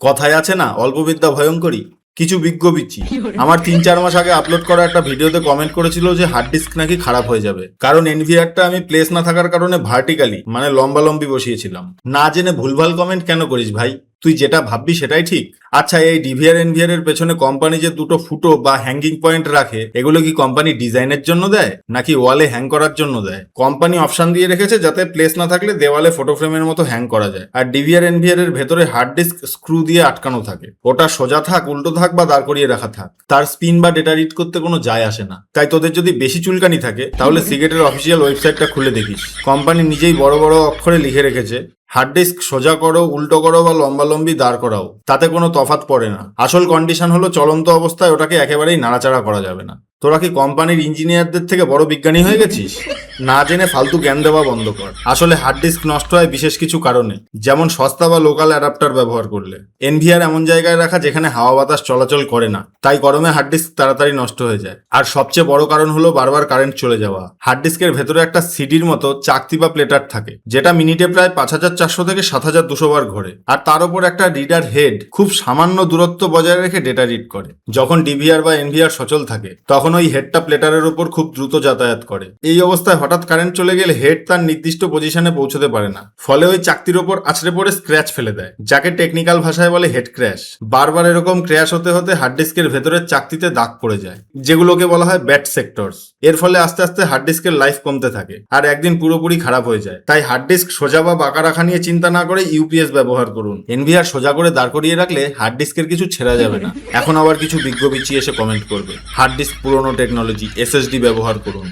কথায় আছে না, অল্প বিদ্যা ভয়ঙ্করী। কিছু বিজ্ঞ বিচ্ছি আমার 3-4 মাস আগে আপলোড করা একটা ভিডিওতে কমেন্ট করেছিল যে হার্ড ডিস্ক নাকি খারাপ হয়ে যাবে, কারণ এনভিআরটা আমি প্লেস না থাকার কারণে ভার্টিক্যালি মানে লম্বালম্বি বসিয়েছিলাম। না জেনে ভুলভাল কমেন্ট কেন করিস ভাই? তুই যেটা ভাববি সেটাই ঠিক। আচ্ছা, এই ডিভিআর এনভিআর এর পেছনে কোম্পানি যে দুটো ফুটো বা হ্যাঙ্গিং পয়েন্ট রাখে, এগুলো কি কোম্পানি ডিজাইনের জন্য দেয় নাকি ওয়ালে হ্যাং করার জন্য দেয়? কোম্পানি অপশন দিয়ে রেখেছে যাতে প্লেস না থাকলে দেওয়ালে ফটো ফ্রেমের মতো হ্যাং করা যায়। আর ডিভিআর এনভিআর এর ভেতরে হার্ড ডিস্ক স্ক্রু দিয়ে আটকানো থাকে। ওটা সোজা থাক, উল্টো থাক বা দাঁড় করিয়ে রাখা থাক, তার স্পিন বা ডেটা রিড করতে কোনো যায় আসে না। তাই তোদের যদি বেশি চুলকানি থাকে তাহলে সিগেটের অফিসিয়াল ওয়েবসাইটটা খুলে দেখিস। কোম্পানি নিজেই বড় বড় অক্ষরে লিখে রেখেছে, হার্ড ডিস্ক সোজা করো, উল্টো করো বা লম্বালম্বি দাঁড় করাও, তাতে কোনো তফাৎ পড়ে না। আসল কন্ডিশন হলো চলন্ত অবস্থায় ওটাকে একেবারেই নাড়াচাড়া করা যাবে না। তোরা কি কোম্পানির ইঞ্জিনিয়ারদের থেকে বড় বিজ্ঞানী হয়ে গেছিস? না জেনে ফালতু জ্ঞান দেওয়া বন্ধ কর। আসলে হার্ড ডিস্ক নষ্ট হয় বিশেষ কিছু কারণে, যেমন সস্তা বা লোকাল অ্যাডাপ্টার ব্যবহার করলে। এনভিআর এমন জায়গায় রাখা যেখানে হাওয়া বাতাস চলাচল করে না, তাই গরমে হার্ড ডিস্ক তাড়াতাড়ি নষ্ট হয়ে যায়। আর সবচেয়ে বড় কারণ হলো বারবার কারেন্ট চলে যাওয়া। হার্ড ডিস্কের ভেতরে একটা সিডির মতো চাকতি বা প্লেটার থাকে, যেটা মিনিটে প্রায় 5400 থেকে 7200 বার ঘোরে। আর তার উপর একটা রিডার হেড খুব সামান্য দূরত্ব বজায় রেখে ডেটা রিড করে। যখন ডিভিআর বা এনভিআর সচল থাকে তখন ওই হেডটা প্লেটারের উপর খুব দ্রুত যাতায়াত করে। এই অবস্থায় হঠাৎ কারেন্ট চলে গেলে হেড তার নির্দিষ্ট পজিশনে পৌঁছতে পারে না, ফলে ওই চাকতির ওপর আছড়ে পড়ে স্ক্র্যাচ ফেলে দেয়, যাকে টেকনিক্যাল ভাষায় বলে হেড ক্র্যাশ। বারবার এরকম ক্র্যাশ হতে হতে হার্ড ডিস্কের ভেতরের চাকতিতে দাগ পড়ে যায়, যেগুলোকে বলা হয় ব্যাড সেক্টরস। এর ফলে আস্তে আস্তে হার্ড ডিস্কের লাইফ কমতে থাকে আর একদিন পুরোপুরি খারাপ হয়ে যায়। তাই হার্ড ডিস্ক সোজা বা বাঁকা রাখা নিয়ে চিন্তা না করে ইউপিএস ব্যবহার করুন। এনভিআর সোজা করে দাঁড় করিয়ে রাখলে হার্ড ডিস্কের কিছু ছেঁড়া যাবে না। এখন আবার কিছু বিজ্ঞ বিচ্ছি এসে কমেন্ট করবে হার্ড ডিস্ক পুরনো টেকনোলজি, এসএসডি ব্যবহার করুন।